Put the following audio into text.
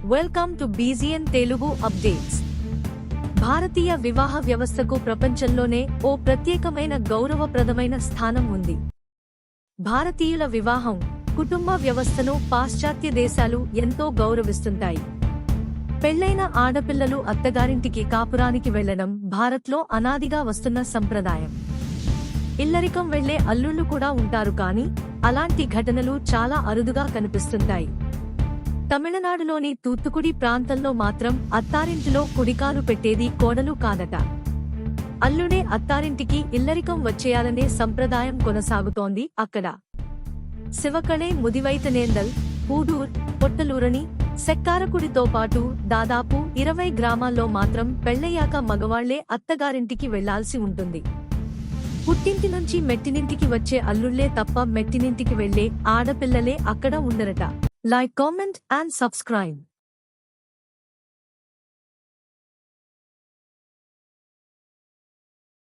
Welcome to BGN Telugu updates. భారతీయ వివాహ వ్యవస్థకు ప్రపంచంలోనే ఓ ప్రత్యేకమైన గౌరవప్రదమైన స్థానం ఉంది. భారతీయుల వివాహం, కుటుంబ వ్యవస్థను పాశ్చాత్య దేశాలు ఎంతో గౌరవిస్తుంటాయి. పెళ్లైన ఆడపిల్లలు అత్తగారింటికి కాపురానికి వెళ్లడం భారత్లో అనాదిగా వస్తున్న సంప్రదాయం. ఇల్లరికం వెళ్లే అల్లుళ్లు కూడా ఉంటారు, కానీ అలాంటి ఘటనలు చాలా అరుదుగా కనిపిస్తుంటాయి. తమిళనాడులోని తూత్తుకుడి ప్రాంతంలో మాత్రం అత్తారింటిలో కుడికాలు పెట్టేది కోడలు కాదట. అల్లుడే అత్తారింటికి ఇల్లరికం వచ్చేయాలనే సంప్రదాయం కొనసాగుతోంది అక్కడ. శివకళే ముదివైతనేందల్, పూడూర్, పొట్టలూరని, సెక్కారకుడితో పాటు దాదాపు 20 గ్రామాల్లో మాత్రం పెళ్లయ్యాక మగవాళ్లే అత్తగారింటికి వెళ్లాల్సి ఉంటుంది. పుట్టింటి నుంచి మెట్టినింటికి వచ్చే అల్లుళ్లే తప్ప మెట్టినింటికి వెళ్లే ఆడపిల్లలే అక్కడ ఉండరట. Like, comment and subscribe.